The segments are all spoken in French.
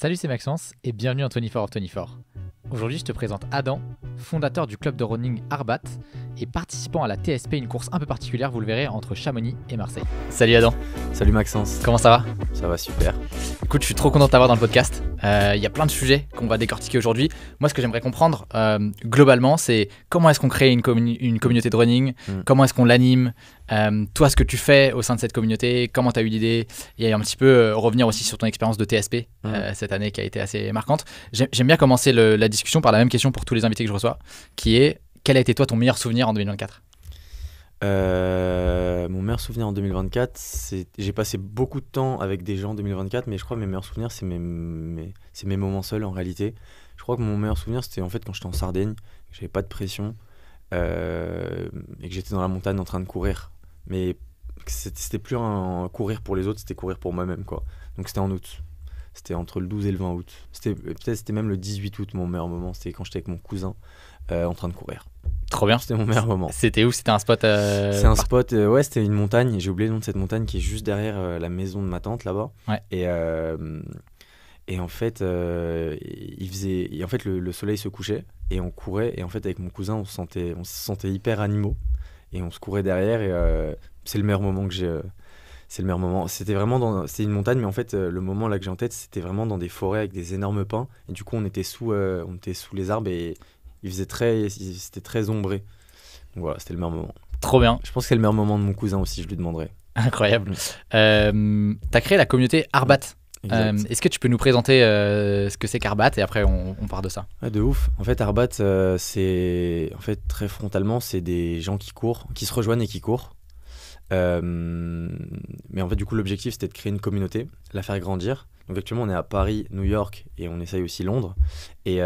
Salut, c'est Maxence et bienvenue en 24 of 24. Aujourd'hui, je te présente Adam, fondateur du club de running Arbat et participant à la TSP, une course un peu particulière, vous le verrez, entre Chamonix et Marseille. Salut Adam. Salut Maxence. Comment ça va? Ça va super. Écoute, je suis trop content de t'avoir dans le podcast. Il y a plein de sujets qu'on va décortiquer aujourd'hui. Moi, ce que j'aimerais comprendre globalement, c'est comment est-ce qu'on crée une communauté de running, comment est-ce qu'on l'anime, toi, ce que tu fais au sein de cette communauté, comment tu as eu l'idée, et un petit peu revenir aussi sur ton expérience de TSP cette année qui a été assez marquante. J'aime bien commencer la discussion par la même question pour tous les invités que je reçois, qui est quel a été toi ton meilleur souvenir en 2024? Mon meilleur souvenir en 2024, j'ai passé beaucoup de temps avec des gens en 2024, mais je crois que mes meilleurs souvenirs, c'est mes moments seuls en réalité. Je crois que mon meilleur souvenir, c'était en fait quand j'étais en Sardaigne, que j'avais pas de pression et que j'étais dans la montagne en train de courir. Mais c'était plus un courir pour les autres, c'était courir pour moi-même, quoi. Donc c'était en août. C'était entre le 12 et le 20 août. Peut-être c'était même le 18 août, mon meilleur moment. C'était quand j'étais avec mon cousin en train de courir. Trop bien. C'était mon meilleur moment. C'était où? C'était un spot C'est un spot, ouais, c'était une montagne. J'ai oublié le nom de cette montagne qui est juste derrière la maison de ma tante là-bas. Ouais. Et en fait, en fait le soleil se couchait et on courait. Et en fait, avec mon cousin, on se sentait hyper animaux. Et on se courait derrière. Et c'est le meilleur moment que j'ai. C'est le meilleur moment. C'était une montagne, mais en fait, le moment là que j'ai en tête, c'était vraiment dans des forêts avec des énormes pins. Et du coup, on était sous les arbres et c'était très ombré. Donc voilà, c'était le meilleur moment. Trop bien. Je pense que c'est le meilleur moment de mon cousin aussi, je lui demanderai. Incroyable. T'as créé la communauté Arbat. Est-ce que tu peux nous présenter ce que c'est qu'Arbat et après on part de ça? Ouais, de ouf. En fait, Arbat, c'est en fait très frontalement, c'est des gens qui courent, qui se rejoignent et qui courent. Mais en fait, du coup, l'objectif c'était de créer une communauté, la faire grandir. Donc actuellement, on est à Paris, New York et on essaye aussi Londres. Et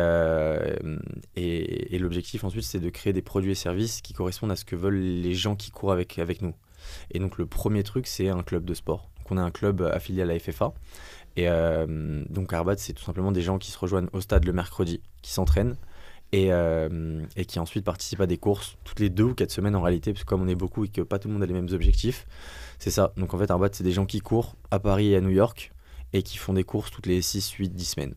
l'objectif ensuite, c'est de créer des produits et services qui correspondent à ce que veulent les gens qui courent avec nous. Et donc, le premier truc, c'est un club de sport. Donc, on a un club affilié à la FFA. Et donc, Arbat, c'est tout simplement des gens qui se rejoignent au stade le mercredi, qui s'entraînent. Et qui ensuite participent à des courses toutes les 2 ou 4 semaines en réalité, parce que comme on est beaucoup et que pas tout le monde a les mêmes objectifs, c'est ça. Donc en fait, Arbat, c'est des gens qui courent à Paris et à New York et qui font des courses toutes les 6, 8, 10 semaines.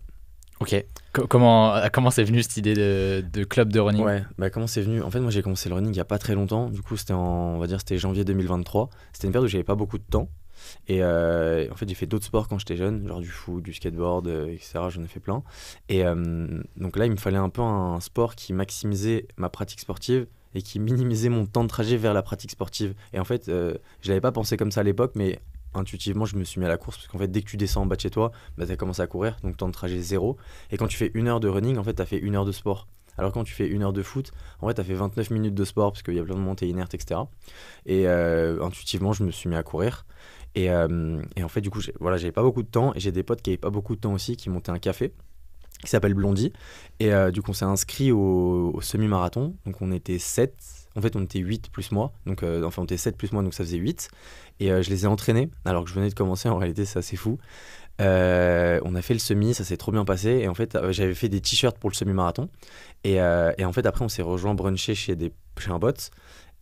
Ok. Comment c'est venu cette idée de club de running? Ouais, comment c'est venu? En fait, moi j'ai commencé le running il y a pas très longtemps. Du coup, c'était janvier 2023. C'était une période où j'avais pas beaucoup de temps. Et en fait, j'ai fait d'autres sports quand j'étais jeune, genre du foot, du skateboard, etc. J'en ai fait plein. Et donc là, il me fallait un peu un sport qui maximisait ma pratique sportive et qui minimisait mon temps de trajet vers la pratique sportive. Et en fait, je l'avais pas pensé comme ça à l'époque, mais intuitivement, je me suis mis à la course parce qu'en fait, dès que tu descends en bas de chez toi, tu as commencé à courir, donc temps de trajet 0. Et quand tu fais 1 heure de running, en fait, tu as fait 1 heure de sport. Alors quand tu fais 1 heure de foot, en fait, tu as fait 29 minutes de sport parce qu'il y a plein de montées inertes, etc. Et intuitivement, je me suis mis à courir. Et en fait, du coup, j'avais pas beaucoup de temps et j'ai des potes qui avaient pas beaucoup de temps aussi qui montaient un café qui s'appelle Blondie. Et du coup, on s'est inscrit au semi-marathon. Donc, on était 7. En fait, on était 8 plus moi. Donc, on était 7 plus moi, donc ça faisait 8. Et je les ai entraînés alors que je venais de commencer. En réalité, c'est assez fou. On a fait le semi, ça s'est trop bien passé. Et en fait, j'avais fait des t-shirts pour le semi-marathon. Et en fait, après, on s'est rejoint bruncher chez un pote.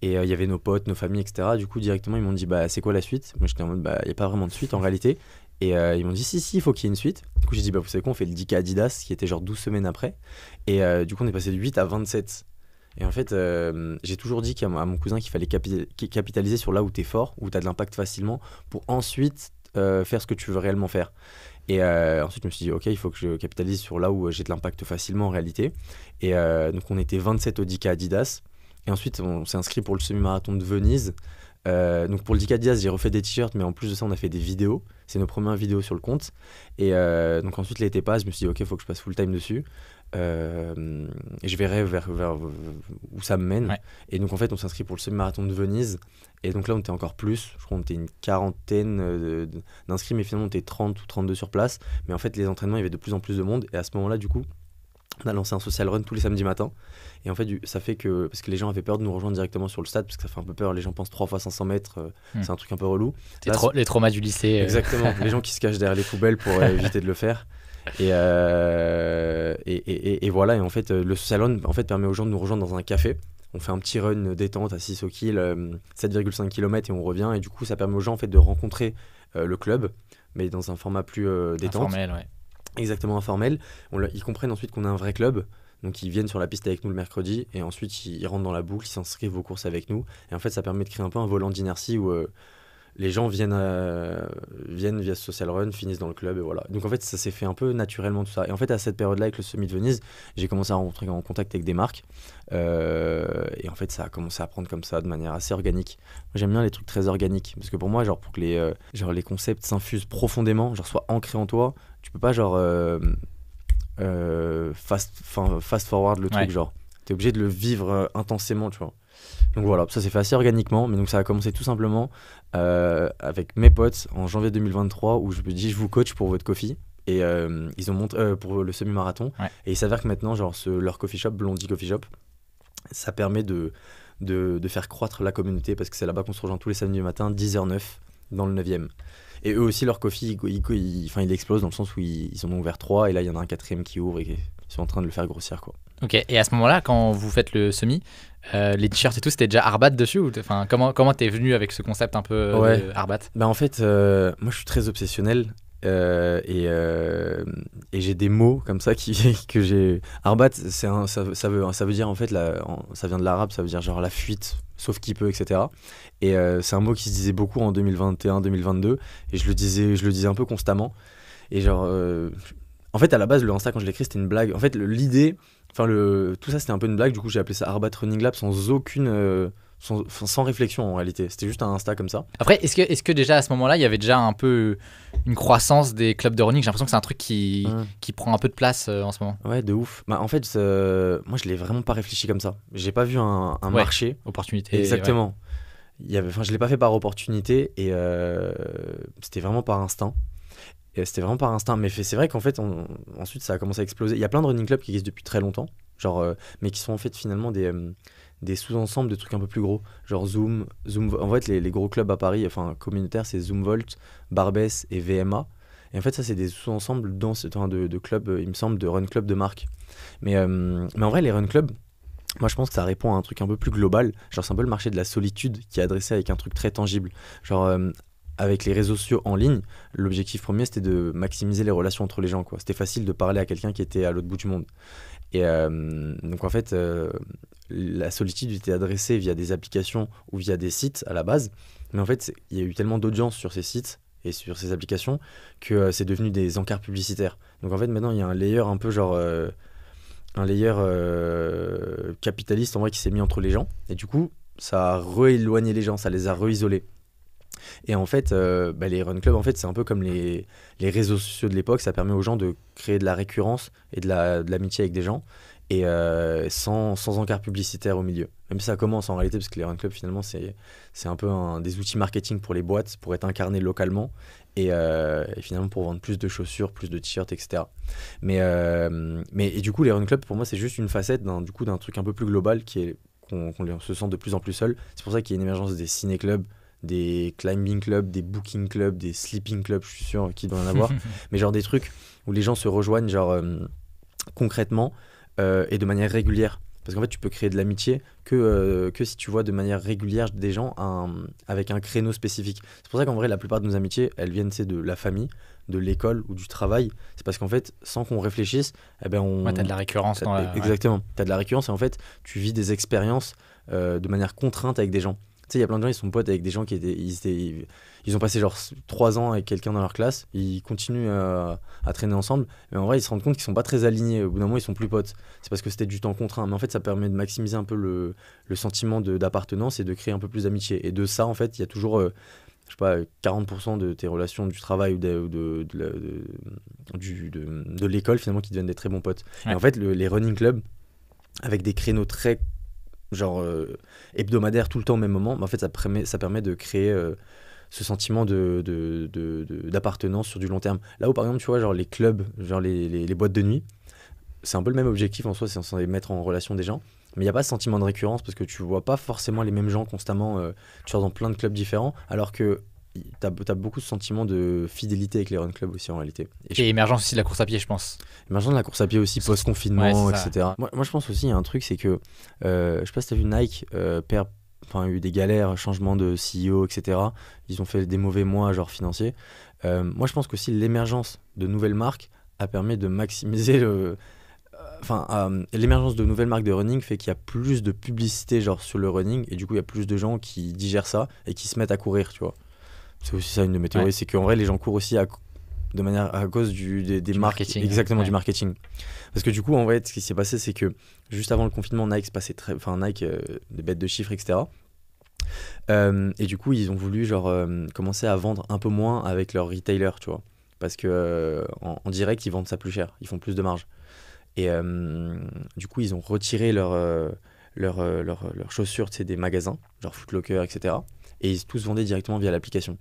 Et il y avait nos potes, nos familles, etc. Du coup, directement, ils m'ont dit c'est quoi la suite? Moi, j'étais en mode il n'y a pas vraiment de suite en réalité. Et ils m'ont dit si, il faut qu'il y ait une suite. Du coup, j'ai dit vous savez quoi, on fait le 10K Adidas qui était genre 12 semaines après. Et du coup, on est passé de 8 à 27. Et en fait, j'ai toujours dit à mon cousin qu'il fallait capitaliser sur là où tu es fort, où tu as de l'impact facilement, pour ensuite faire ce que tu veux réellement faire. Et ensuite, je me suis dit, ok, il faut que je capitalise sur là où j'ai de l'impact facilement en réalité. Et donc, on était 27 au 10K Adidas. Et ensuite, on s'est inscrit pour le semi-marathon de Venise. Donc pour le 10K Adidas, j'ai refait des t-shirts, mais en plus de ça, on a fait des vidéos. C'est nos premières vidéos sur le compte. Et donc ensuite, l'été passe, je me suis dit, ok, il faut que je passe full time dessus. Et je verrai vers où ça me mène. Ouais. Et donc en fait, on s'inscrit pour le semi-marathon de Venise. Et donc là, on était encore plus. Je crois qu'on était une quarantaine d'inscrits, mais finalement, on était 30 ou 32 sur place. Mais en fait, les entraînements, il y avait de plus en plus de monde. Et à ce moment-là, du coup, on a lancé un social run tous les samedis matins. Et en fait, ça fait que, parce que les gens avaient peur de nous rejoindre directement sur le stade, parce que ça fait un peu peur, les gens pensent 3 fois 500 mètres, c'est un truc un peu relou. Les traumas du lycée. Exactement, les gens qui se cachent derrière les poubelles pour éviter de le faire. Et voilà, et en fait, le social run en fait, permet aux gens de nous rejoindre dans un café. On fait un petit run détente à 6 au kill, 7,5 km et on revient. Et du coup, ça permet aux gens en fait, de rencontrer le club, mais dans un format plus détente. Informel, ouais. exactement informel. Ils comprennent ensuite qu'on a un vrai club. Donc ils viennent sur la piste avec nous le mercredi et ensuite ils rentrent dans la boucle, ils s'inscrivent aux courses avec nous. Et en fait ça permet de créer un peu un volant d'inertie où les gens viennent via ce social run, finissent dans le club et voilà. Donc en fait ça s'est fait un peu naturellement tout ça. Et en fait à cette période-là avec le Semi de Venise, j'ai commencé à rentrer en contact avec des marques. Et en fait ça a commencé à prendre comme ça de manière assez organique. Moi, j'aime bien les trucs très organiques parce que pour moi genre pour que les concepts s'infusent profondément, genre soient ancrés en toi, tu peux pas genre fast forward le truc, genre t'es obligé de le vivre intensément, tu vois. Donc voilà, ça s'est fait assez organiquement, mais donc ça a commencé tout simplement avec mes potes en janvier 2023 où je me dis je vous coach pour votre coffee et ils ont monté pour le semi-marathon et il s'avère que maintenant genre leur coffee shop, Blondie Coffee Shop, ça permet de faire croître la communauté parce que c'est là-bas qu'on se rejoint tous les samedis matin 10h09 dans le 9e. Et eux aussi, leur coffee, il explose dans le sens où ils en ont ouvert 3 et là, il y en a un 4e qui ouvre et ils sont en train de le faire grossir, quoi. Ok, et à ce moment-là, quand vous faites le semi, les t-shirts et tout, c'était déjà Arbat dessus ou comment t'es venu avec ce concept un peu de Arbat? Bah en fait, moi, je suis très obsessionnel et j'ai des mots comme ça que j'ai... Arbat, ça veut dire en fait, ça vient de l'arabe, ça veut dire genre la fuite, sauf qui peut, etc. Et c'est un mot qui se disait beaucoup en 2021-2022 et je le disais un peu constamment. Et genre, en fait, à la base, le Insta, quand je l'ai écrit, c'était une blague. En fait, l'idée, tout ça, c'était un peu une blague. Du coup, j'ai appelé ça Arbat Running Lab sans réflexion en réalité. C'était juste un Insta comme ça. Après, est-ce que déjà à ce moment-là, il y avait déjà un peu une croissance des clubs de running? J'ai l'impression que c'est un truc qui prend un peu de place en ce moment. Ouais, de ouf. Bah, en fait, moi, je l'ai vraiment pas réfléchi comme ça. J'ai pas vu un marché. Opportunité. Exactement. Je l'ai pas fait par opportunité et c'était vraiment par instinct. Mais c'est vrai qu'en fait, ensuite, ça a commencé à exploser. Il y a plein de running clubs qui existent depuis très longtemps, genre, mais qui sont en fait finalement des sous-ensembles de trucs un peu plus gros, genre Zoom. En fait, les gros clubs à Paris, enfin communautaires, c'est Zoomvolt, Barbès et VMA. Et en fait, ça, c'est des sous-ensembles de clubs, il me semble, de run club de marque. Mais en vrai, les run clubs, moi, je pense que ça répond à un truc un peu plus global. Genre, c'est un peu le marché de la solitude qui est adressé avec un truc très tangible. Genre, avec les réseaux sociaux en ligne, l'objectif premier, c'était de maximiser les relations entre les gens, quoi. C'était facile de parler à quelqu'un qui était à l'autre bout du monde. Et donc, en fait, la solitude était adressée via des applications ou via des sites à la base. Mais en fait, il y a eu tellement d'audience sur ces sites et sur ces applications que c'est devenu des encarts publicitaires. Donc, en fait, maintenant, il y a un layer un peu genre... un layer capitaliste en vrai qui s'est mis entre les gens et du coup ça a rééloigné les gens, ça les a réisolés. Et en fait les run clubs en fait c'est un peu comme les réseaux sociaux de l'époque, ça permet aux gens de créer de la récurrence et de l'amitié avec des gens et sans encart publicitaire au milieu, même si ça commence en réalité parce que les run clubs finalement c'est un peu des outils marketing pour les boîtes pour être incarnés localement et finalement pour vendre plus de chaussures, plus de t-shirts, etc. Mais du coup les run clubs pour moi c'est juste une facette d'un truc un peu plus global qui est qu'on se sent de plus en plus seul. C'est pour ça qu'il y a une émergence des ciné-clubs, des climbing clubs, des booking clubs, des sleeping clubs, je suis sûr qu'il doit en avoir. Mais genre des trucs où les gens se rejoignent genre concrètement et de manière régulière. Parce qu'en fait, tu peux créer de l'amitié que si tu vois de manière régulière des gens avec un créneau spécifique. C'est pour ça qu'en vrai, la plupart de nos amitiés, elles viennent de la famille, de l'école ou du travail. C'est parce qu'en fait, sans qu'on réfléchisse, eh ben t'as de la récurrence. Exactement. T'as de la récurrence et en fait, tu vis des expériences de manière contrainte avec des gens. Tu sais, il y a plein de gens, ils sont potes avec des gens ils ont passé genre 3 ans avec quelqu'un dans leur classe, ils continuent à traîner ensemble, mais en vrai, ils se rendent compte qu'ils sont pas très alignés. Au bout d'un moment, ils sont plus potes. C'est parce que c'était du temps contraint. Mais en fait, ça permet de maximiser un peu le sentiment d'appartenance et de créer un peu plus d'amitié. Et de ça, en fait, il y a toujours, je sais pas, 40% de tes relations du travail ou de l'école, finalement, qui deviennent des très bons potes. Ouais. Et en fait, les running clubs, avec des créneaux très genre hebdomadaire tout le temps au même moment, mais en fait ça permet de créer ce sentiment d'appartenance sur du long terme. Là où par exemple tu vois genre les clubs, genre les boîtes de nuit, c'est un peu le même objectif en soi, c'est censé mettre en relation des gens, mais il n'y a pas ce sentiment de récurrence parce que tu vois pas forcément les mêmes gens constamment, tu sors dans plein de clubs différents, alors que t'as beaucoup de sentiments de fidélité avec les run clubs aussi en réalité. Et émergence aussi de la course à pied, je pense. Émergence de la course à pied aussi, post-confinement, etc. Moi je pense aussi, il y a un truc, c'est que, je sais pas si t'as vu Nike, il y a eu des galères, changement de CEO, etc. Ils ont fait des mauvais mois, genre financiers. Moi je pense qu'aussi l'émergence de nouvelles marques a permis de maximiser l'émergence de nouvelles marques de running fait qu'il y a plus de publicité genre sur le running et du coup il y a plus de gens qui digèrent ça et qui se mettent à courir, tu vois. C'est aussi ça une de mes théories, c'est qu'en vrai les gens courent aussi à cause des Du marques, marketing, exactement, ouais. du marketing. Parce que du coup en vrai ce qui s'est passé c'est que juste avant le confinement Nike des bêtes de chiffres, etc. Et du coup ils ont voulu commencer à vendre un peu moins avec leurs retailers, tu vois, parce que en direct ils vendent ça plus cher, ils font plus de marge. Et du coup, ils ont retiré leurs chaussures, tu sais, des magasins, genre Foot Locker, etc. Et ils tous vendaient directement via l'application.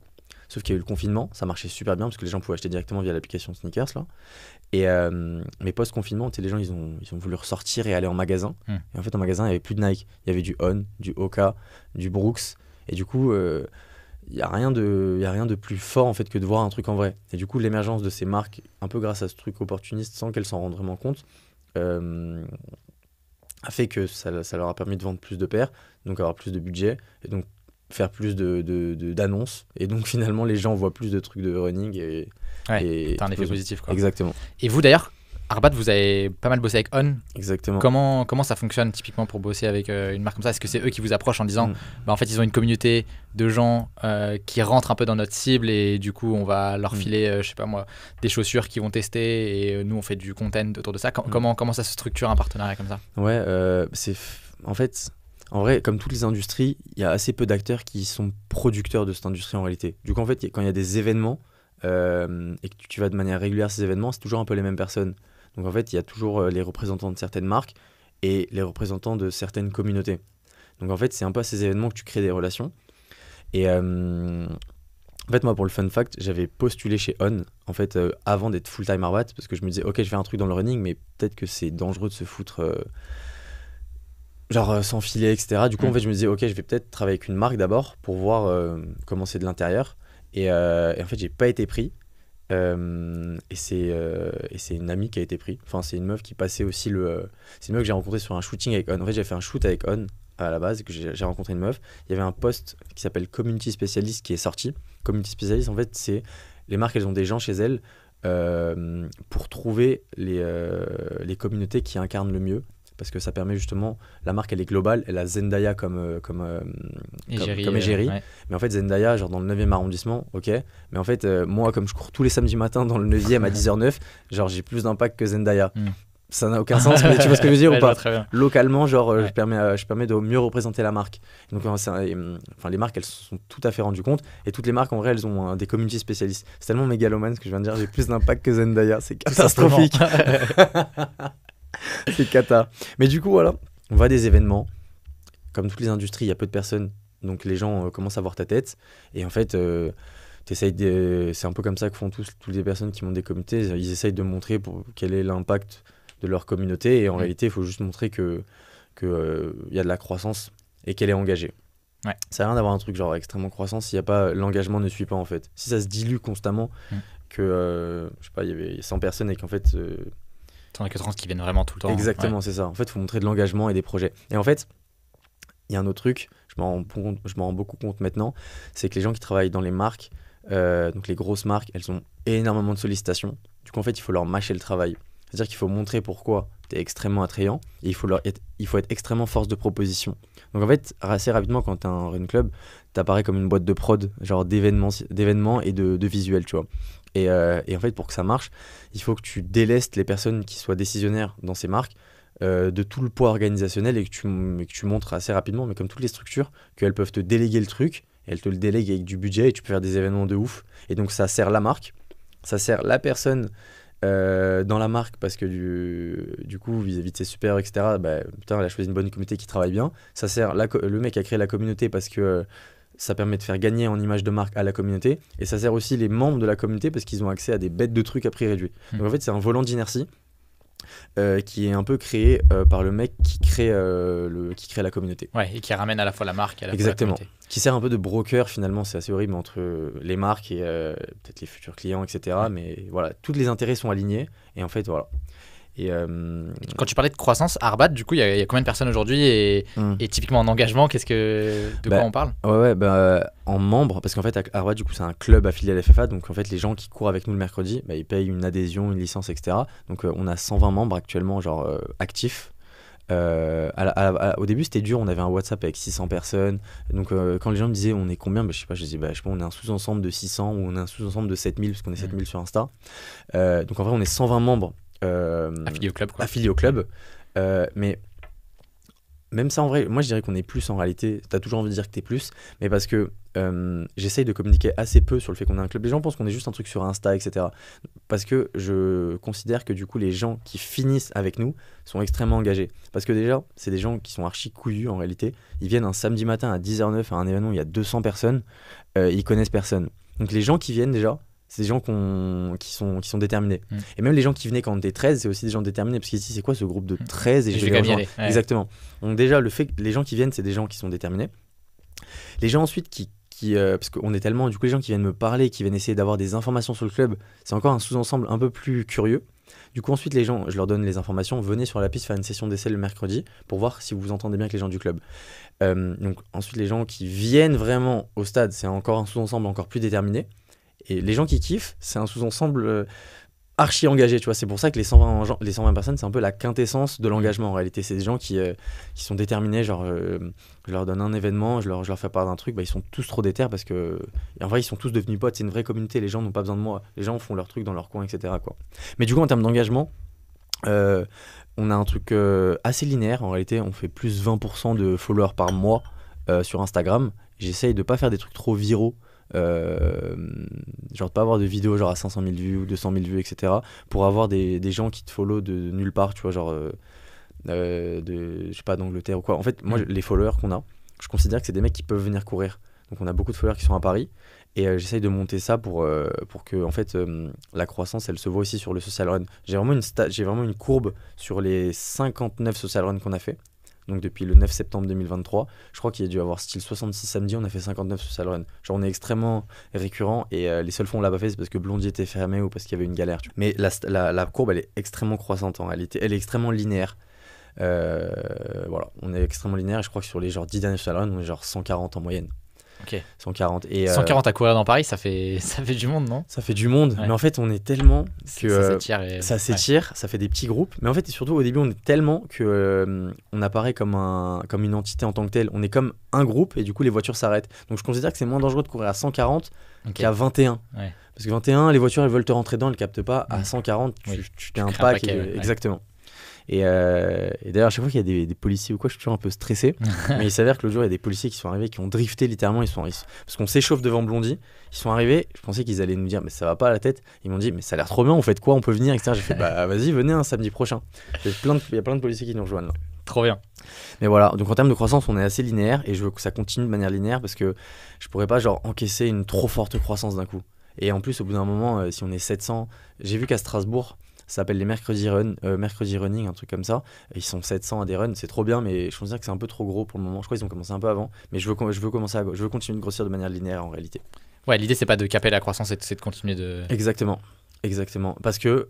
Sauf qu'il y a eu le confinement, ça marchait super bien parce que les gens pouvaient acheter directement via l'application Sneakers, là. Et mais post-confinement, tu sais, les gens, ils ont voulu ressortir et aller en magasin. Et en fait, en magasin, il n'y avait plus de Nike. Il y avait du On, du Hoka, du Brooks. Et du coup, il n'y a rien de plus fort en fait que de voir un truc en vrai. Et du coup, l'émergence de ces marques, un peu grâce à ce truc opportuniste, sans qu'elles s'en rendent vraiment compte, a fait que ça leur a permis de vendre plus de paires, donc avoir plus de budget, et donc faire plus d'annonces. Et donc finalement, les gens voient plus de trucs de running. Et t'as un effet positif, quoi. Exactement. Et vous d'ailleurs, Arbat, vous avez pas mal bossé avec On. Exactement. Comment ça fonctionne typiquement pour bosser avec une marque comme ça? Est-ce que c'est eux qui vous approchent en disant en fait ils ont une communauté de gens qui rentrent un peu dans notre cible et du coup on va leur filer je sais pas moi des chaussures qu'ils vont tester et nous on fait du content autour de ça. Comment ça se structure un partenariat comme ça? Ouais, en fait, en vrai, comme toutes les industries, il y a assez peu d'acteurs qui sont producteurs de cette industrie en réalité. Du coup en fait quand il y a des événements et que tu vas de manière régulière à ces événements, c'est toujours un peu les mêmes personnes. Donc en fait, il y a toujours les représentants de certaines marques et les représentants de certaines communautés. Donc en fait, c'est un peu à ces événements que tu crées des relations. Et en fait, moi, pour le fun fact, j'avais postulé chez On, en fait, avant d'être full-time Arbat, parce que je me disais, ok, je fais un truc dans le running, mais peut-être que c'est dangereux de se foutre, sans filet, etc. Du coup, en fait, je me disais, ok, je vais peut-être travailler avec une marque d'abord pour voir comment c'est de l'intérieur. Et en fait, j'ai pas été pris. Et c'est une amie qui a été prise. Enfin, c'est une meuf qui passait aussi c'est une meuf que j'ai rencontrée sur un shooting avec On. En fait, j'ai fait un shoot avec On à la base, que j'ai rencontré une meuf. Il y avait un post qui s'appelle Community Specialist qui est sorti. Community Specialist, en fait, c'est les marques, elles ont des gens chez elles pour trouver les communautés qui incarnent le mieux. Parce que ça permet justement, la marque elle est globale, elle a Zendaya comme égérie, ouais. mais en fait Zendaya genre dans le 9e arrondissement, ok, mais en fait moi comme je cours tous les samedis matins dans le 9e à 10h09, genre j'ai plus d'impact que Zendaya. Ça n'a aucun sens, mais tu vois ce que je veux dire ou pas? Localement, je permets de mieux représenter la marque. Donc les marques elles se sont tout à fait rendues compte, et toutes les marques en vrai elles ont des community spécialistes. C'est tellement mégalomane ce que je viens de dire, j'ai plus d'impact que Zendaya, c'est catastrophique. C'est cata. Mais du coup, voilà, on va à des événements. Comme toutes les industries, il y a peu de personnes. Donc les gens commencent à voir ta tête. Et en fait, c'est un peu comme ça que font toutes les personnes qui montent des communautés. Ils essayent de montrer quel est l'impact de leur communauté. Et en réalité, il faut juste montrer qu'il y a de la croissance et qu'elle est engagée. Ouais. Ça sert à rien d'avoir un truc genre extrêmement croissant s'il y a pas, l'engagement ne suit pas en fait. Si ça se dilue constamment, que je sais pas, il y avait 100 personnes et qu'en fait... T'en as que 30 qui viennent vraiment tout le temps. Exactement, c'est ça. En fait, il faut montrer de l'engagement et des projets. Et en fait, il y a un autre truc, je m'en rends beaucoup compte maintenant, c'est que les gens qui travaillent dans les marques, donc les grosses marques, elles ont énormément de sollicitations. Du coup, en fait, il faut leur mâcher le travail. C'est-à-dire qu'il faut montrer pourquoi tu es extrêmement attrayant et il faut être extrêmement force de proposition. Donc en fait, assez rapidement, quand tu as un run club, tu apparais comme une boîte de prod, genre d'événements et de visuels, tu vois. Et en fait, pour que ça marche, il faut que tu délestes les personnes qui soient décisionnaires dans ces marques de tout le poids organisationnel et que tu montres assez rapidement, mais comme toutes les structures, qu'elles peuvent te déléguer le truc, et elles te le délèguent avec du budget et tu peux faire des événements de ouf. Et donc ça sert la marque, ça sert la personne dans la marque parce que du coup, vis-à-vis de ses supérieurs, etc., putain, elle a choisi une bonne communauté qui travaille bien. Ça sert le mec qui a créé la communauté parce que ça permet de faire gagner en image de marque à la communauté, et ça sert aussi les membres de la communauté parce qu'ils ont accès à des bêtes de trucs à prix réduit. Donc en fait, c'est un volant d'inertie qui est un peu créé par le mec qui crée la communauté. Ouais, et qui ramène à la fois la marque et à la fois Exactement. la communauté. Qui sert un peu de broker finalement, c'est assez horrible entre les marques et peut-être les futurs clients, etc. Mais voilà, tous les intérêts sont alignés, et en fait, voilà. Et quand tu parlais de croissance, Arbat, du coup, il y a combien de personnes aujourd'hui et typiquement en engagement, de quoi on parle? En membres, parce qu'en fait, Arbat, du coup, c'est un club affilié à l'FFA, donc en fait, les gens qui courent avec nous le mercredi, ils payent une adhésion, une licence, etc. Donc, on a 120 membres actuellement, actifs. Au début, c'était dur, on avait un WhatsApp avec 600 personnes. Donc, quand les gens me disaient on est combien, je sais pas, on est un sous-ensemble de 600 ou on est un sous-ensemble de 7000, parce qu'on est 7000 sur Insta. Donc, en vrai, on est 120 membres. Affilié au club, quoi. Affilié au club. Mais même ça, en vrai, moi je dirais qu'on est plus en réalité. T'as toujours envie de dire que t'es plus, mais parce que j'essaye de communiquer assez peu sur le fait qu'on est un club. Les gens pensent qu'on est juste un truc sur Insta, etc. Parce que je considère que du coup, les gens qui finissent avec nous sont extrêmement engagés. Parce que déjà, c'est des gens qui sont archi couillus en réalité. Ils viennent un samedi matin à 10h09 à un événement où il y a 200 personnes. Ils connaissent personne. Donc les gens qui viennent déjà, c'est des gens qui sont déterminés. Et même les gens qui venaient quand on était 13, c'est aussi des gens déterminés. Parce qu'ici, c'est quoi ce groupe de 13 et je vais les rejoindre. Exactement. Donc déjà, le fait que les gens qui viennent, c'est des gens qui sont déterminés. Les gens ensuite parce qu'on est tellement... Du coup, les gens qui viennent me parler, qui viennent essayer d'avoir des informations sur le club, c'est encore un sous-ensemble un peu plus curieux. Du coup, ensuite, les gens, je leur donne les informations. Venez sur la piste faire une session d'essai le mercredi pour voir si vous vous entendez bien avec les gens du club. Donc ensuite, les gens qui viennent vraiment au stade, c'est encore un sous-ensemble encore plus déterminé. Et les gens qui kiffent, c'est un sous-ensemble archi engagé, tu vois. C'est pour ça que les 120 personnes, c'est un peu la quintessence de l'engagement en réalité. C'est des gens qui sont déterminés, je leur donne un événement, je leur fais part d'un truc, ils sont tous trop déter parce que, en vrai, ils sont tous devenus potes. C'est une vraie communauté, les gens n'ont pas besoin de moi. Les gens font leur truc dans leur coin, etc., quoi. Mais du coup, en termes d'engagement, on a un truc assez linéaire. En réalité, on fait plus 20% de followers par mois sur Instagram. J'essaye de pas faire des trucs trop viraux. De pas avoir de vidéos à 500 000 vues ou 200 000 vues, etc. pour avoir des gens qui te follow de nulle part, tu vois, je sais pas, d'Angleterre ou quoi. En fait, moi, les followers qu'on a, je considère que c'est des mecs qui peuvent venir courir. Donc on a beaucoup de followers qui sont à Paris et j'essaye de monter ça pour que en fait, la croissance, elle se voit aussi sur le social run. J'ai vraiment une courbe sur les 59 social runs qu'on a fait. Donc depuis le 9 septembre 2023, je crois qu'il y a dû avoir style 66 samedis, on a fait 59 social run. On est extrêmement récurrent et les seuls fois où on l'a pas fait, c'est parce que Blondie était fermé ou parce qu'il y avait une galère. Mais la courbe, elle est extrêmement croissante en réalité, elle est extrêmement linéaire. Voilà, on est extrêmement linéaire et je crois que sur les 10 derniers social run, on est 140 en moyenne. Ok. 140 à courir dans Paris, ça fait du monde, non? Ça fait du monde, mais en fait on est tellement que ça s'étire, ça fait des petits groupes, mais en fait et surtout au début on est tellement que on apparaît comme une entité en tant que telle. On est comme un groupe et du coup les voitures s'arrêtent. Donc je considère que c'est moins dangereux de courir à 140 qu'à 21. Ouais. Parce que 21, les voitures elles veulent te rentrer dedans, elles captent pas. À 140, tu t'es un pack. Exactement. Et d'ailleurs, à chaque fois qu'il y a des policiers ou quoi, je suis toujours un peu stressé. Mais il s'avère que l'autre jour, il y a des policiers qui sont arrivés, qui ont drifté littéralement. Parce qu'on s'échauffe devant Blondie. Ils sont arrivés, je pensais qu'ils allaient nous dire, mais ça va pas à la tête. Ils m'ont dit, mais ça a l'air trop bien, on fait de quoi, on peut venir, etc. J'ai fait, vas-y, venez un samedi prochain. Il y a plein de policiers qui nous rejoignent là. Trop bien. Mais voilà, donc en termes de croissance, on est assez linéaire et je veux que ça continue de manière linéaire parce que je pourrais pas encaisser une trop forte croissance d'un coup. Et en plus, au bout d'un moment, si on est 700, j'ai vu qu'à Strasbourg, ça s'appelle les mercredi running, un truc comme ça. Et ils sont 700 à des runs, c'est trop bien, mais je considère que c'est un peu trop gros pour le moment. Je crois qu'ils ont commencé un peu avant, mais je veux continuer de grossir de manière linéaire en réalité. Ouais, l'idée c'est pas de caper la croissance, c'est de continuer de... Exactement. Parce que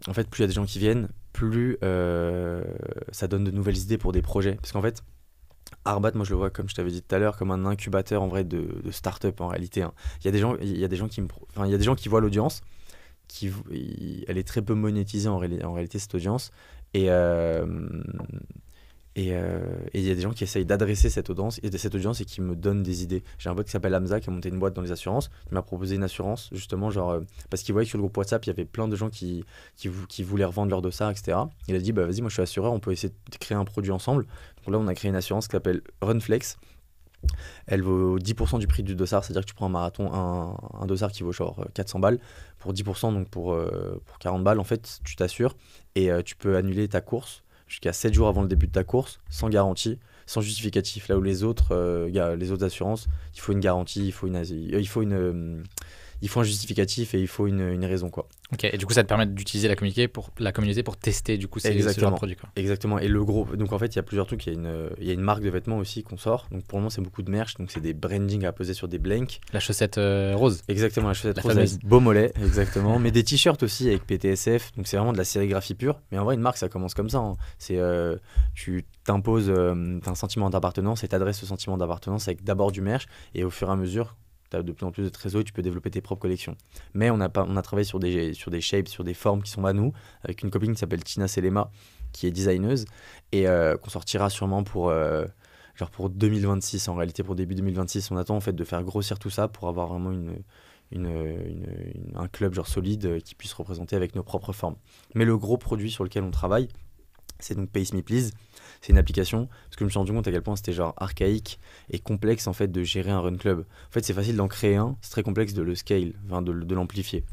en fait, plus il y a des gens qui viennent, plus ça donne de nouvelles idées pour des projets. Parce qu'en fait, Arbat, moi je le vois comme je t'avais dit tout à l'heure, comme un incubateur en vrai de start-up en réalité. Hein. Il y a des gens qui voient l'audience. Elle est très peu monétisée en réalité cette audience et il y a des gens qui essayent d'adresser cette audience et qui me donnent des idées. J'ai un pote qui s'appelle Hamza qui a monté une boîte dans les assurances. Il m'a proposé une assurance justement parce qu'il voyait que sur le groupe WhatsApp il y avait plein de gens qui voulaient revendre leur dossard, etc. Il a dit vas-y, moi je suis assureur, on peut essayer de créer un produit ensemble. Donc là on a créé une assurance qui s'appelle Runflex. Elle vaut 10% du prix du dossard, c'est-à-dire que tu prends un marathon, un dossard qui vaut 400 balles, pour 10%, donc pour 40 balles, en fait, tu t'assures et tu peux annuler ta course jusqu'à 7 jours avant le début de ta course, sans garantie, sans justificatif. Là où les autres assurances, il faut une garantie, il faut un justificatif et il faut une raison, quoi. Ok, et du coup, ça te permet d'utiliser la communauté pour tester du coup ce genre de produits, quoi. Exactement. Et donc en fait, il y a plusieurs trucs. Il y a une marque de vêtements aussi qu'on sort. Donc pour le moment, c'est beaucoup de merch. Donc c'est des branding à poser sur des blanks. La chaussette rose. Exactement, la chaussette rose fameuse. avec beau mollet, exactement. Mais des t-shirts aussi avec PTSF. Donc c'est vraiment de la sérigraphie pure. Mais en vrai, une marque, ça commence comme ça, hein. C'est tu t'imposes un sentiment d'appartenance et t'adresses ce sentiment d'appartenance avec d'abord du merch. Et au fur et à mesure, tu as de plus en plus de trésors, tu peux développer tes propres collections. Mais on a travaillé sur des shapes, sur des formes qui sont à nous, avec une copine qui s'appelle Tina Selema, qui est designeuse, et qu'on sortira sûrement pour 2026, en réalité pour début 2026. On attend en fait de faire grossir tout ça pour avoir vraiment un club genre solide qui puisse représenter avec nos propres formes. Mais le gros produit sur lequel on travaille, c'est donc Pace Me Please. C'est une application, parce que je me suis rendu compte à quel point c'était genre archaïque et complexe en fait de gérer un run club. En fait, c'est facile d'en créer un, c'est très complexe de le scale, enfin de l'amplifier.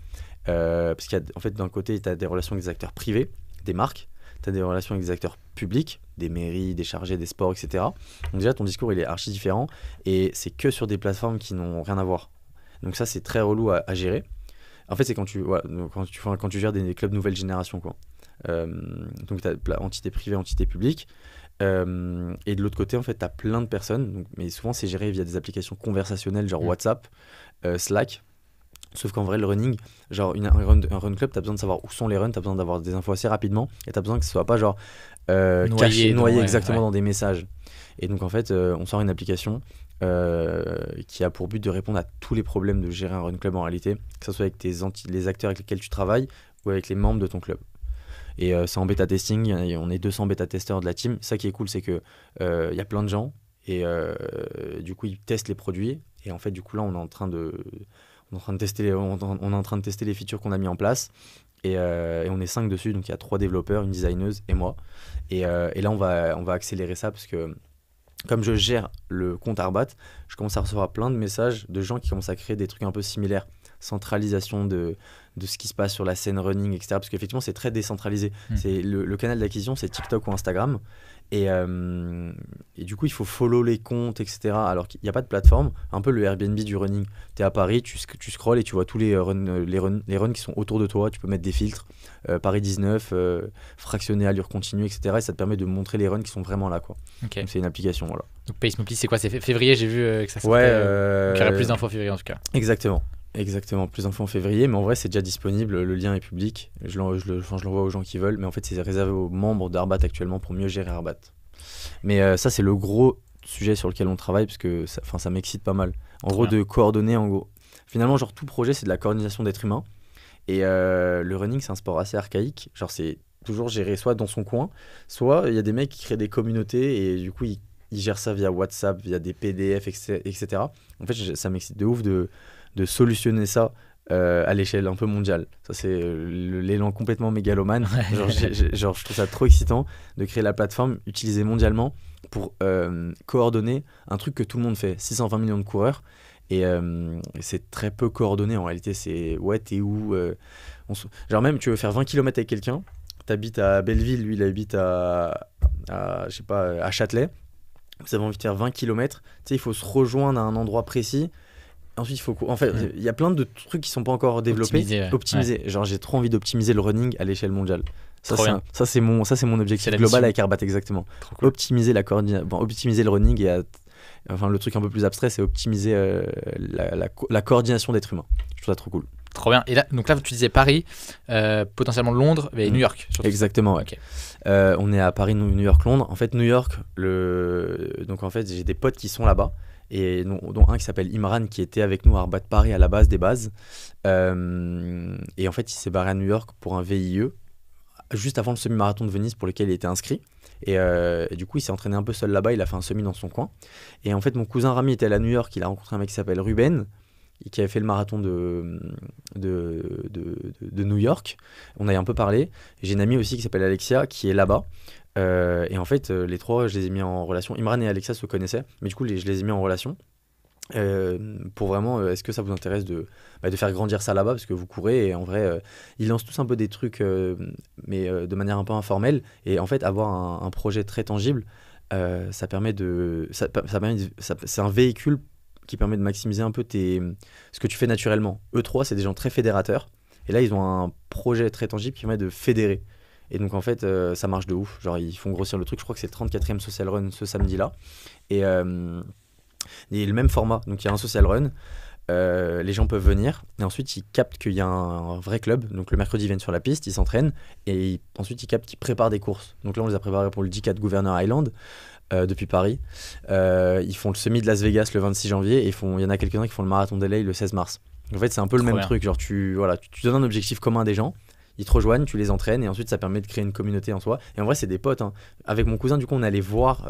Parce qu'il y a, en fait, d'un côté, tu as des relations avec des acteurs privés, des marques, tu as des relations avec des acteurs publics, des mairies, des chargés, des sports, etc. Donc déjà, ton discours, il est archi différent et c'est que sur des plateformes qui n'ont rien à voir. Donc ça, c'est très relou à gérer. En fait, c'est quand tu gères des clubs nouvelle génération, quoi. Donc tu as entité privée, entité publique. Et de l'autre côté, en fait, tu as plein de personnes, donc, mais souvent c'est géré via des applications conversationnelles, genre WhatsApp, Slack. Sauf qu'en vrai, le running, genre un run club, tu as besoin de savoir où sont les runs, tu as besoin d'avoir des infos assez rapidement, et tu as besoin que ce soit pas genre noyé exactement dans des messages. Et donc en fait, on sort une application qui a pour but de répondre à tous les problèmes de gérer un run club en réalité, que ce soit avec les acteurs avec lesquels tu travailles ou avec les membres de ton club. Et c'est en bêta testing, on est 200 bêta testeurs de la team. Ça qui est cool, c'est que y a plein de gens et du coup ils testent les produits. Et en fait, du coup là, on est en train de tester les features qu'on a mis en place. Et on est 5 dessus, donc il y a 3 développeurs, une designeuse et moi. Et là, on va accélérer ça parce que comme je gère le compte Arbat, je commence à recevoir plein de messages de gens qui commencent à créer des trucs un peu similaires. Centralisation de ce qui se passe sur la scène running, etc. Parce qu'effectivement, c'est très décentralisé. C'est le canal d'acquisition, c'est TikTok ou Instagram. Et du coup, il faut follow les comptes, etc. Alors qu'il n'y a pas de plateforme. Un peu le Airbnb du running. Tu es à Paris, tu scrolles et tu vois tous les runs qui sont autour de toi. Tu peux mettre des filtres. Paris 19, fractionné, allure continue, etc. Et ça te permet de montrer les runs qui sont vraiment là, quoi. Okay. Donc, c'est une application, voilà. Donc Pace Me Please, c'est quoi? C'est février, j'ai vu que ça sortait. Il y aurait plus d'infos en février, en tout cas. Exactement, plus d'infos en février, mais en vrai c'est déjà disponible, le lien est public, je l'envoie aux gens qui veulent, mais en fait c'est réservé aux membres d'Arbat actuellement pour mieux gérer Arbat. Mais ça c'est le gros sujet sur lequel on travaille, parce que ça m'excite pas mal. En gros, de coordonner, finalement genre tout projet c'est de la coordination d'êtres humains, et le running c'est un sport assez archaïque, genre c'est toujours géré soit dans son coin, soit il y a des mecs qui créent des communautés, et du coup ils gèrent ça via WhatsApp, via des PDF, etc. En fait ça m'excite de ouf de solutionner ça à l'échelle un peu mondiale. Ça, c'est l'élan complètement mégalomane. Genre, je trouve ça trop excitant de créer la plateforme utilisée mondialement pour coordonner un truc que tout le monde fait. 620 millions de coureurs. Et c'est très peu coordonné en réalité. C'est t'es où genre, même tu veux faire 20 km avec quelqu'un, t'habites à Belleville, lui il habite je sais pas, à Châtelet. Vous avez envie de faire 20 km, tu sais, il faut se rejoindre à un endroit précis. Ensuite, il y a plein de trucs qui sont pas encore développés. Optimiser. Genre, j'ai trop envie d'optimiser le running à l'échelle mondiale. Ça, c'est mon objectif global avec Arbat, exactement. Cool. Optimiser optimiser le running et le truc un peu plus abstrait, c'est optimiser la coordination d'êtres humains. Je trouve ça trop cool. Trop bien. Et là, donc là, tu disais Paris, potentiellement Londres et New York. Surtout. Exactement, ouais. Okay. On est à Paris, New York, Londres. En fait, New York, donc en fait, j'ai des potes qui sont là-bas. Et dont un qui s'appelle Imran, qui était avec nous à Arbat Paris à la base des bases. Et en fait, il s'est barré à New York pour un VIE, juste avant le semi-marathon de Venise pour lequel il était inscrit. Et du coup, il s'est entraîné un peu seul là-bas, il a fait un semi dans son coin. Et en fait, mon cousin Rami était allé à New York, il a rencontré un mec qui s'appelle Ruben, qui avait fait le marathon de New York. On a un peu parlé. J'ai une amie aussi qui s'appelle Alexia, qui est là-bas. Et en fait, les trois, je les ai mis en relation. Imran et Alexa se connaissaient, mais du coup, je les ai mis en relation pour vraiment, est-ce que ça vous intéresse de faire grandir ça là-bas, parce que vous courez, et en vrai, ils lancent tous un peu des trucs, mais de manière un peu informelle, et en fait, avoir un projet très tangible, ça permet c'est un véhicule qui permet de maximiser un peu ce que tu fais naturellement. Eux trois, c'est des gens très fédérateurs. Et là, ils ont un projet très tangible qui permet de fédérer. Et donc, en fait, ça marche de ouf. Genre, ils font grossir le truc. Je crois que c'est le 34e social run ce samedi-là. Et le même format. Donc, il y a un social run. Les gens peuvent venir. Et ensuite, ils captent qu'il y a un vrai club. Donc, le mercredi, ils viennent sur la piste, ils s'entraînent. Et ensuite, ils captent qu'ils préparent des courses. Donc, là, on les a préparés pour le 10K de Governor Island. Depuis Paris. Ils font le semi de Las Vegas le 26 janvier. Et il y en a quelques-uns qui font le marathon d'LA le 16 mars. En fait, c'est un peu le même truc. Genre, tu donnes un objectif commun à des gens. Ils te rejoignent, tu les entraînes et ensuite ça permet de créer une communauté en soi. Et en vrai, c'est des potes. Hein. Avec mon cousin, du coup, on allait voir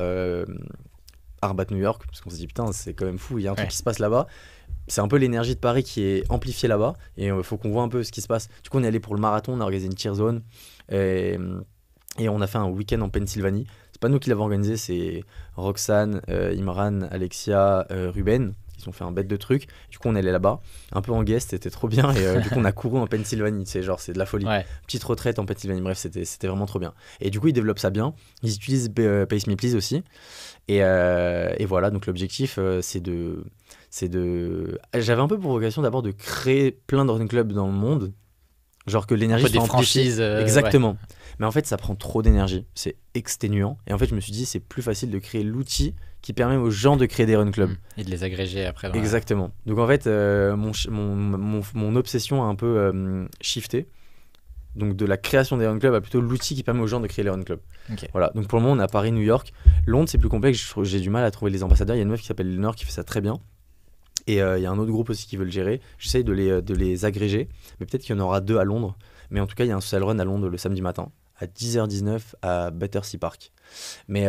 Arbat New York parce qu'on s'est dit putain, c'est quand même fou. Il y a un truc qui se passe là-bas. C'est un peu l'énergie de Paris qui est amplifiée là-bas et il faut qu'on voit un peu ce qui se passe. Du coup, on est allé pour le marathon, on a organisé une cheer zone et on a fait un week-end en Pennsylvanie. C'est pas nous qui l'avons organisé, c'est Roxane, Imran, Alexia, Ruben. Ils ont fait un bête de trucs. Du coup, on est allé là-bas, un peu en guest, c'était trop bien. Et du coup, on a couru en Pennsylvanie. C'est de la folie. Ouais. Petite retraite en Pennsylvanie. Bref, c'était vraiment trop bien. Et du coup, ils développent ça bien. Ils utilisent Pace Me Please aussi. Et voilà, donc l'objectif, c'est de. J'avais un peu pour vocation d'abord de créer plein de running clubs dans le monde. Genre que l'énergie soit des franchises. Exactement. Ouais. Mais en fait, ça prend trop d'énergie. C'est exténuant. Et en fait, je me suis dit, c'est plus facile de créer l'outil qui permet aux gens de créer des run clubs. Et de les agréger après. Exactement. Donc en fait, mon obsession a un peu shifté. Donc de la création des run clubs à plutôt l'outil qui permet aux gens de créer les run clubs. Okay. Voilà. Donc pour le moment, on a Paris, New York. Londres, c'est plus complexe. J'ai du mal à trouver les ambassadeurs. Il y a une meuf qui s'appelle Eleanor qui fait ça très bien. Et il y a un autre groupe aussi qui veut le gérer. J'essaye de les agréger. Mais peut-être qu'il y en aura 2 à Londres. Mais en tout cas, il y a un social run à Londres le samedi matin à 10h19 à Battersea Park. Mais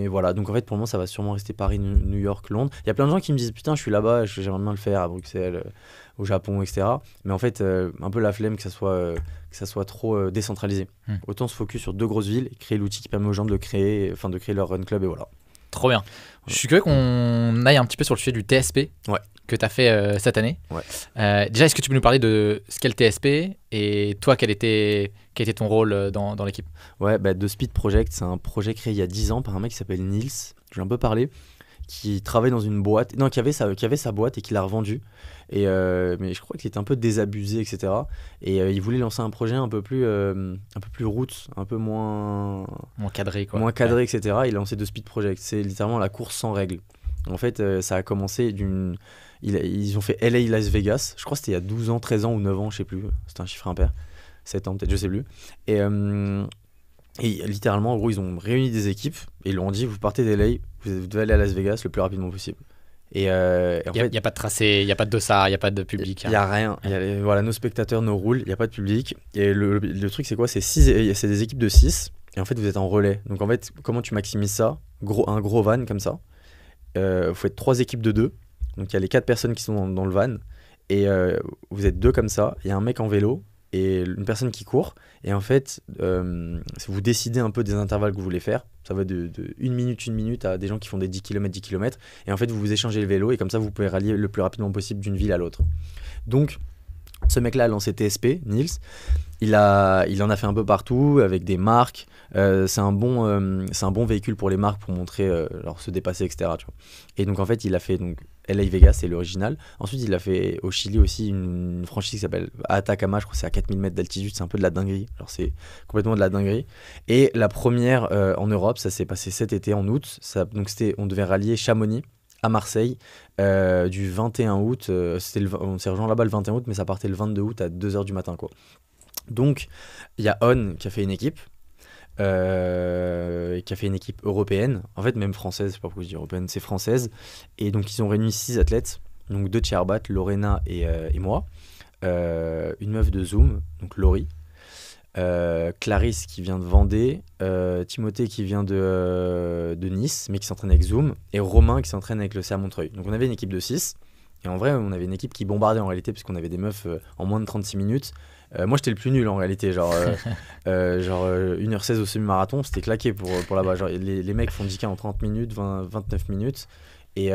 voilà. Donc en fait, pour le moment, ça va sûrement rester Paris, New York, Londres. Il y a plein de gens qui me disent putain, je suis là-bas, j'aimerais bien le faire à Bruxelles, au Japon, etc. Mais en fait, un peu la flemme que ça soit trop décentralisé. Autant se focus sur 2 grosses villes et créer l'outil qui permet aux gens de créer leur run club et voilà. Trop bien. Je suis curieux qu'on aille un petit peu sur le sujet du TSP que tu as fait cette année. Ouais. Déjà, est-ce que tu peux nous parler de ce qu'est le TSP et toi, quel était ton rôle dans l'équipe ? Ouais, The Speed Project, c'est un projet créé il y a 10 ans par un mec qui s'appelle Nils, j'ai un peu parlé, qui travaille dans une boîte, qui avait sa boîte et qui l'a revendue. Mais je crois qu'il était un peu désabusé, etc. Et il voulait lancer un projet un peu plus roots, un peu moins cadré, quoi. Moins cadré, etc. Il a lancé The Speed Project. C'est littéralement la course sans règles. En fait, ça a commencé ils ont fait LA Las Vegas. Je crois que c'était il y a 12 ans, 13 ans ou 9 ans, je sais plus. C'était un chiffre impair. 7 ans peut-être, je sais plus. Et littéralement, en gros, ils ont réuni des équipes et ils leur ont dit, vous partez d'LA, vous devez aller à Las Vegas le plus rapidement possible. Il n'y a pas de tracé, il n'y a pas de dossard, il n'y a pas de public. Il n'y a rien. Voilà, nos spectateurs, nos rules, il n'y a pas de public. Et le truc, c'est quoi ? C'est des équipes de 6. Et en fait, vous êtes en relais. Donc en fait, comment tu maximises ça ? Un gros van comme ça. Vous faites 3 équipes de 2. Donc il y a les 4 personnes qui sont dans le van. Et vous êtes 2 comme ça. Il y a un mec en vélo et une personne qui court. Et en fait, vous décidez un peu des intervalles que vous voulez faire. Ça va de 1 minute à des gens qui font des 10 km. Et en fait, vous échangez le vélo et comme ça, vous pouvez rallier le plus rapidement possible d'une ville à l'autre. Donc, ce mec-là a lancé TSP, Nils. Il en a fait un peu partout avec des marques. C'est un bon véhicule pour les marques pour montrer, se dépasser, etc. Tu vois. Et donc, en fait, il a fait LA Vegas, c'est l'original. Ensuite, il a fait au Chili aussi une franchise qui s'appelle Atacama. Je crois que c'est à 4000 mètres d'altitude. C'est un peu de la dinguerie. Alors, c'est complètement de la dinguerie. Et la première en Europe, ça s'est passé cet été en août. On devait rallier Chamonix à Marseille du 21 août. On s'est rejoint là-bas le 21 août, mais ça partait le 22 août à 2h du matin, quoi. Donc, il y a On qui a fait une équipe. Qui a fait une équipe européenne, en fait même française, je sais pas pourquoi je dis européenne, c'est française, et donc ils ont réuni 6 athlètes, donc 2 de chez Arbat, Lorena et moi, une meuf de Zoom, donc Laurie, Clarisse qui vient de Vendée, Timothée qui vient de Nice, mais qui s'entraîne avec Zoom, et Romain qui s'entraîne avec le CA Montreuil. Donc on avait une équipe de 6, et en vrai on avait une équipe qui bombardait en réalité, puisqu'on avait des meufs en moins de 36 minutes. Moi j'étais le plus nul en réalité, genre 1h16 au semi-marathon, c'était claqué pour là-bas. Genre, les mecs font 10K en 30 minutes, 29 minutes, et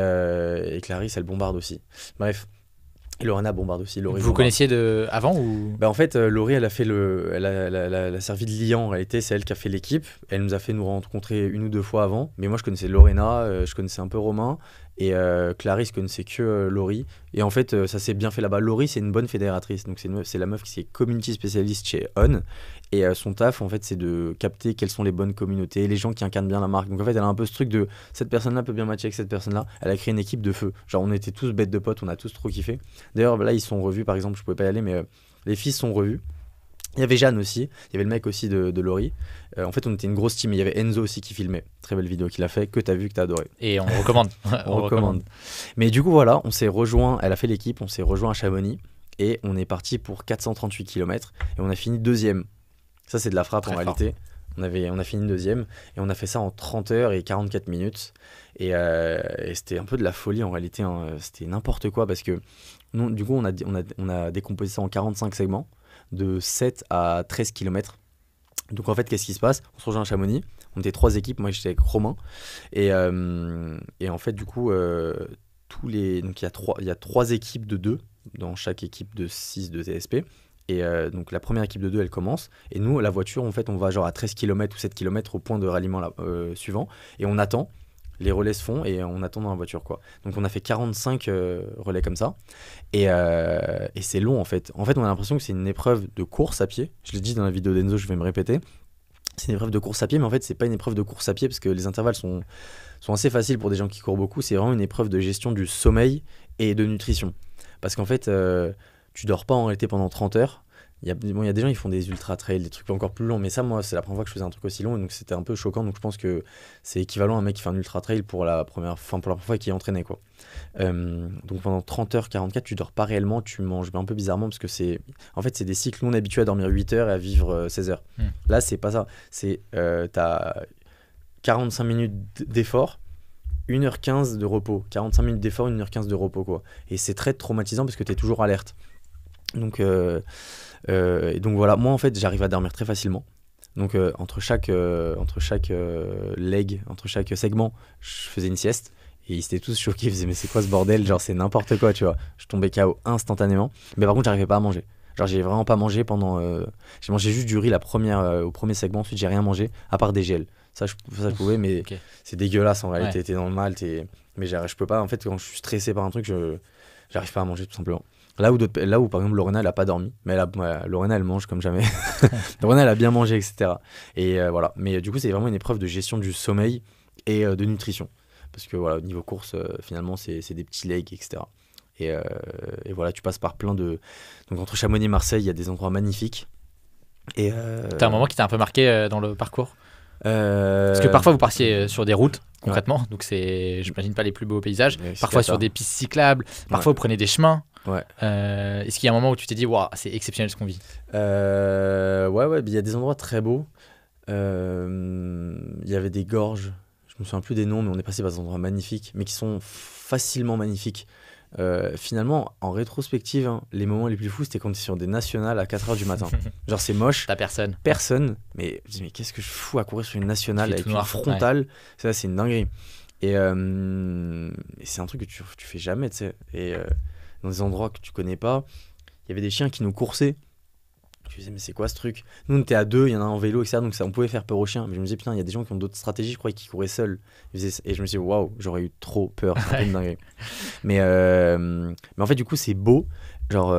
Clarisse elle bombarde aussi. Bref, et Lorena bombarde aussi. Vous connaissiez avant ou... En fait, Laurie elle a fait elle a servi de liant en réalité, c'est elle qui a fait l'équipe. Elle nous a fait nous rencontrer 1 ou 2 fois avant, mais moi je connaissais Lorena, je connaissais un peu Romain, Et Clarisse connaissait que Laurie. Et en fait, ça s'est bien fait là-bas. Laurie, c'est une bonne fédératrice. Donc, c'est la meuf qui est community spécialiste chez On. Et son taf, en fait, c'est de capter quelles sont les bonnes communautés, les gens qui incarnent bien la marque. Donc, en fait, elle a un peu ce truc de cette personne-là peut bien matcher avec cette personne-là. Elle a créé une équipe de feu. Genre, on était tous bêtes de potes, on a tous trop kiffé. D'ailleurs, là, ils sont revus, par exemple, je pouvais pas y aller, mais les filles sont revues. Il y avait Jeanne aussi, il y avait le mec aussi de Laurie. En fait, on était une grosse team. Il y avait Enzo aussi qui filmait. Très belle vidéo qu'il a fait, que t'as vu, que t'as adoré. Et on recommande. On recommande. Mais du coup, voilà, on s'est rejoint. Elle a fait l'équipe, on s'est rejoint à Chamonix. Et on est parti pour 438 km. Et on a fini deuxième. Ça, c'est de la frappe. Très en fort. Réalité. On a fini deuxième. Et on a fait ça en 30 heures et 44 minutes. Et c'était un peu de la folie en réalité. Hein. C'était n'importe quoi parce que nous, du coup, on a décomposé ça en 45 segments de 7 à 13 km. Donc en fait, qu'est-ce qui se passe? On se rejoint à Chamonix, on était 3 équipes, moi j'étais avec Romain. Et en fait, du coup, donc il y a 3 équipes de 2 dans chaque équipe de 6 de TSP. Et donc la première équipe de 2, elle commence. Et nous, la voiture, en fait, on va genre à 13 km ou 7 km au point de ralliement suivant. Et on attend. Les relais se font et on attend dans la voiture, quoi. Donc on a fait 45 relais comme ça. Et c'est long, en fait. En fait, on a l'impression que c'est une épreuve de course à pied. Je l'ai dit dans la vidéo d'Enzo, je vais me répéter. C'est une épreuve de course à pied, mais en fait, c'est pas une épreuve de course à pied parce que les intervalles sont assez faciles pour des gens qui courent beaucoup. C'est vraiment une épreuve de gestion du sommeil et de nutrition. Parce qu'en fait, tu dors pas en réalité pendant 30 heures. Il y a des gens qui font des ultra trails, des trucs encore plus longs, mais ça, moi, c'est la première fois que je faisais un truc aussi long, et donc c'était un peu choquant. Donc je pense que c'est équivalent à un mec qui fait un ultra trail pour la première fois qu'il est entraîné, quoi. Donc pendant 30 heures 44, tu dors pas réellement, tu manges un peu bizarrement parce que c'est des cycles. Nous, on est habitué à dormir 8 heures et à vivre 16 heures. Là, c'est pas ça. C'est t'as 45 minutes d'effort, 1h15 de repos. 45 minutes d'effort, 1h15 de repos, quoi. Et c'est très traumatisant parce que t'es toujours alerte. Donc et donc voilà, moi en fait j'arrive à dormir très facilement. Donc entre chaque leg, entre chaque segment, je faisais une sieste. Et ils étaient tous choqués, ils faisaient mais c'est quoi ce bordel, genre c'est n'importe quoi, tu vois. Je tombais KO instantanément. Mais par contre j'arrivais pas à manger. Genre j'ai vraiment pas mangé pendant... j'ai mangé juste du riz au premier segment, ensuite j'ai rien mangé, à part des gels. Ça je pouvais, mais okay. C'est dégueulasse en réalité, ouais. T'es dans le mal, mais je peux pas, en fait quand je suis stressé par un truc, j'arrive pas à manger tout simplement. Là où par exemple Lorena elle a pas dormi, mais Lorena elle mange comme jamais. Lorena elle a bien mangé, etc. Et voilà, mais du coup c'est vraiment une épreuve de gestion du sommeil et de nutrition. Parce que voilà, au niveau course, finalement c'est des petits legs, etc. Et voilà, tu passes par plein de... Donc entre Chamonix et Marseille, il y a des endroits magnifiques. Et t'as un moment qui t'a un peu marqué dans le parcours? Parce que parfois vous partiez sur des routes concrètement, ouais. Donc c'est, j'imagine, pas les plus beaux paysages. Parfois sur des pistes cyclables, parfois vous prenez des chemins. Ouais. Est-ce qu'il y a un moment où tu t'es dit waouh, c'est exceptionnel ce qu'on vit? Ouais, il y a des endroits très beaux. Il y avait des gorges, je me souviens plus des noms, mais on est passé par des endroits magnifiques, mais qui sont facilement magnifiques. Finalement, en rétrospective, hein, les moments les plus fous, c'était quand tu es sur des nationales à 4h du matin. Genre, c'est moche. T'as personne. Mais je dis, mais qu'est-ce que je fous à courir sur une nationale avec une frontale, ouais. Ça, c'est une dinguerie. Et c'est un truc que tu fais jamais, tu sais. Et dans des endroits que tu connais pas, il y avait des chiens qui nous coursaient. Je me disais, mais c'est quoi ce truc? Nous, on était à 2, il y en a un en vélo, etc. Donc ça, on pouvait faire peur aux chiens. Mais je me disais, putain, il y a des gens qui ont d'autres stratégies, je croyais qu'ils couraient seuls. Et je me disais, waouh, j'aurais eu trop peur. C'est un peu une dinguerie. Mais en fait, du coup, c'est beau. Genre,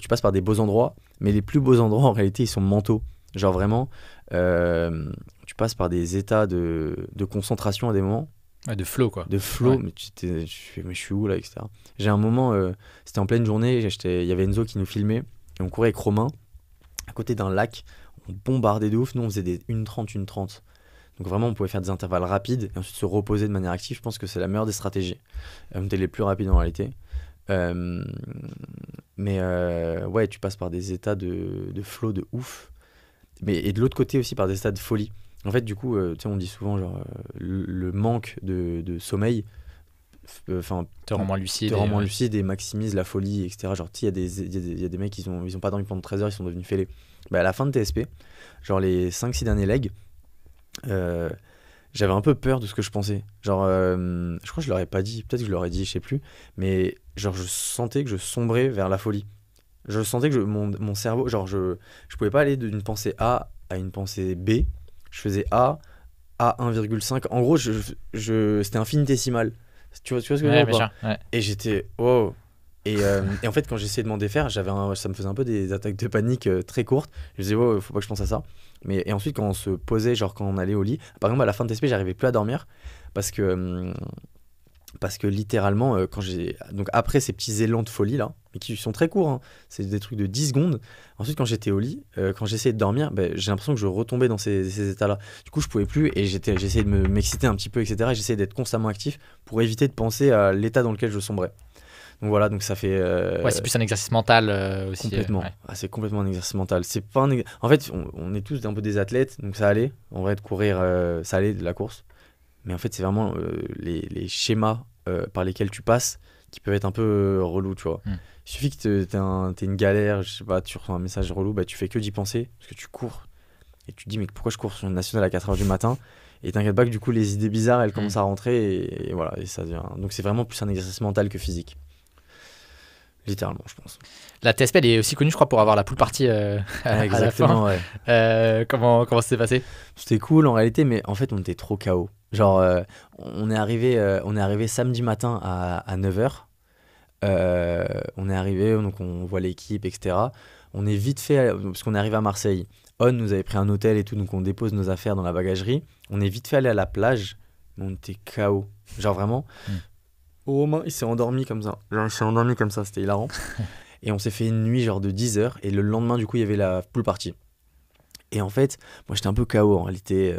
tu passes par des beaux endroits, mais les plus beaux endroits, en réalité, ils sont mentaux. Genre, vraiment, tu passes par des états de concentration à des moments. Ouais, de flow, quoi. De flow, ouais. Mais je suis où là, etc. J'ai un moment, c'était en pleine journée, il y avait Enzo qui nous filmait, et on courait avec Romain à côté d'un lac, on bombardait de ouf. Nous on faisait des 1:30. Donc vraiment on pouvait faire des intervalles rapides et ensuite se reposer de manière active. Je pense que c'est la meilleure des stratégies. On était les plus rapides en réalité. Ouais, tu passes par des états de flow de ouf. Et de l'autre côté aussi par des états de folie. En fait, du coup, on dit souvent genre le manque de sommeil te rend moins lucide, lucide et maximise la folie, etc. Genre, il y a des mecs, ils ont pas dormi pendant 13 heures, ils sont devenus fêlés. Bah, à la fin de TSP, genre les 5-6 derniers legs, j'avais un peu peur de ce que je pensais. Genre, je crois que je leur ai pas dit, peut-être que je leur ai dit, je sais plus, mais genre, je sentais que je sombrais vers la folie. Je sentais que mon cerveau, genre, je pouvais pas aller d'une pensée A à une pensée B. Je faisais A à 1,5. En gros, c'était infinitésimal. Tu vois ce que je veux dire ou bien pas? sûr, ouais. Et j'étais wow. Et en fait, quand j'essayais de m'en défaire, ça me faisait un peu des attaques de panique très courtes. Je me disais, wow, faut pas que je pense à ça. Et ensuite, quand on se posait, genre quand on allait au lit, par exemple, à la fin de TSP, j'arrivais plus à dormir parce que, parce que littéralement, donc après ces petits élans de folie là, mais qui sont très courts, hein, c'est des trucs de 10 secondes. Ensuite, quand j'étais au lit, quand j'essayais de dormir, j'ai l'impression que je retombais dans ces états-là. Du coup, je pouvais plus et j'essayais de m'exciter un petit peu, etc. Et j'essayais d'être constamment actif pour éviter de penser à l'état dans lequel je sombrais. Donc voilà, donc ça fait. Ouais, c'est plus un exercice mental aussi. Complètement. Ouais. Ah, c'est complètement un exercice mental. C'est pas En fait, on est tous un peu des athlètes, donc ça allait. En vrai, de courir, ça allait, de la course. Mais en fait, c'est vraiment les schémas par lesquels tu passes qui peuvent être un peu relous, tu vois. Il suffit que t'aies une galère, je sais pas, tu reçois un message relou, tu fais que d'y penser, parce que tu cours. Et tu te dis, mais pourquoi je cours sur une nationale à 4h du matin? Et t'inquiète pas que du coup, les idées bizarres, elles commencent à rentrer, et voilà, et ça devient... Donc c'est vraiment plus un exercice mental que physique. Littéralement, je pense. La TSP, elle est aussi connue, je crois, pour avoir la pool party à Exactement, la fin. ouais. Comment ça s'est passé? C'était cool en réalité, mais en fait, on était trop KO. Genre, on est arrivé samedi matin à 9h. On est arrivé, donc on voit l'équipe, etc. On est vite fait, parce qu'on est arrivé à Marseille. On nous avait pris un hôtel et tout, donc on dépose nos affaires dans la bagagerie. On est vite fait aller à la plage, mais on était KO. Genre vraiment. Romain, il s'est endormi comme ça. Genre, il s'est endormi comme ça, c'était hilarant. Et on s'est fait une nuit genre de 10h. Et le lendemain, du coup, il y avait la pool party. Et en fait, moi, j'étais un peu KO en réalité.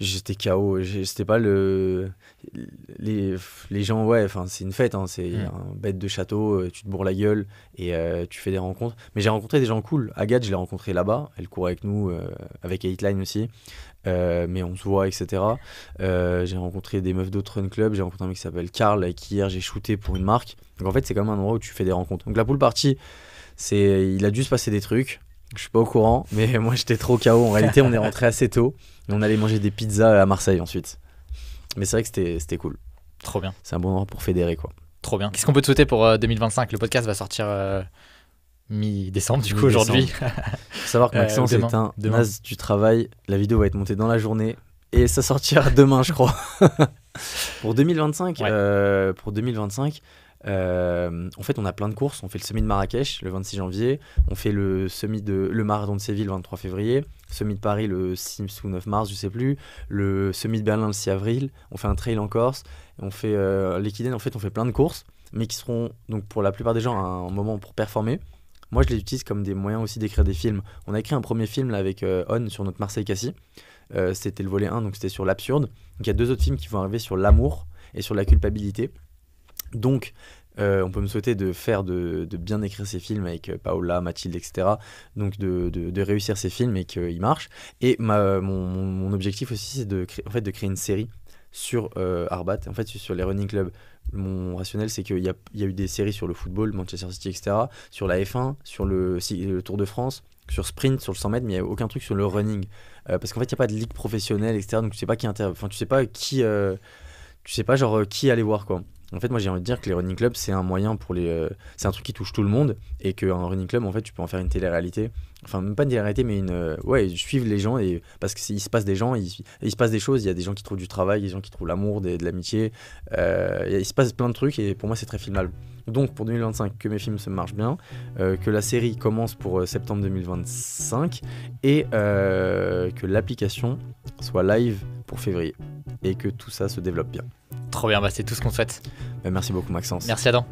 J'étais KO. C'était pas les gens, ouais, enfin, c'est une fête. Hein, c'est un bête de château. Tu te bourres la gueule et tu fais des rencontres. Mais j'ai rencontré des gens cool. Agathe, je l'ai rencontrée là-bas. Elle court avec nous, avec 8line aussi. Mais on se voit, etc. J'ai rencontré des meufs d'autres run club. J'ai rencontré un mec qui s'appelle Karl, avec qui hier j'ai shooté pour une marque. Donc en fait, c'est quand même un endroit où tu fais des rencontres. Donc la pool party, il a dû se passer des trucs. Je suis pas au courant, mais moi j'étais trop KO. En réalité, on est rentré assez tôt et on allait manger des pizzas à Marseille ensuite. Mais c'est vrai que c'était cool. Trop bien. C'est un bon endroit pour fédérer, quoi. Trop bien. Qu'est-ce qu'on peut te souhaiter pour 2025? Le podcast va sortir mi-décembre, du coup, aujourd'hui. Faut savoir que Maxence est un naze du travail. La vidéo va être montée dans la journée et ça sortira demain, je crois. Pour 2025, en fait, on a plein de courses. On fait le semi de Marrakech le 26 janvier. On fait le marathon de Séville le 23 février. Semi de Paris le 6 ou 9 mars, je sais plus. Le semi de Berlin le 6 avril. On fait un trail en Corse. On fait l'Equidène. En fait, on fait plein de courses, mais qui seront donc pour la plupart des gens un moment pour performer. Moi, je les utilise comme des moyens aussi d'écrire des films. On a écrit un premier film là, avec On sur notre Marseille-Cassis. C'était le volet 1, donc c'était sur l'absurde. Donc il y a 2 autres films qui vont arriver sur l'amour et sur la culpabilité. Donc, on peut me souhaiter de bien écrire ces films avec Paola, Mathilde, etc. Donc, de réussir ces films et qu'ils marchent. Et mon objectif aussi, c'est de créer une série sur Arbat, en fait, sur les running clubs. Mon rationnel, c'est qu'il y a eu des séries sur le football, Manchester City, etc., sur la F1, sur le Tour de France, sur sprint, sur le 100 mètres, mais il n'y a aucun truc sur le running. Parce qu'en fait, il n'y a pas de ligue professionnelle, etc., donc tu sais pas tu sais pas qui... tu sais pas genre qui aller voir, quoi. En fait, moi j'ai envie de dire que les running clubs, c'est un moyen pour c'est un truc qui touche tout le monde, et qu'un running club, en fait, tu peux en faire une télé-réalité. Enfin, même pas une télé-réalité, mais suivre les gens, et parce qu'il se passe des gens, il se passe des choses. Il y a des gens qui trouvent du travail, des gens qui trouvent l'amour, de l'amitié. Il se passe plein de trucs, et pour moi, c'est très filmable. Donc pour 2025, que mes films se marchent bien, que la série commence pour septembre 2025, et que l'application soit live pour février, et que tout ça se développe bien. Trop bien, c'est tout ce qu'on souhaite. Merci beaucoup, Maxence. Merci Adam.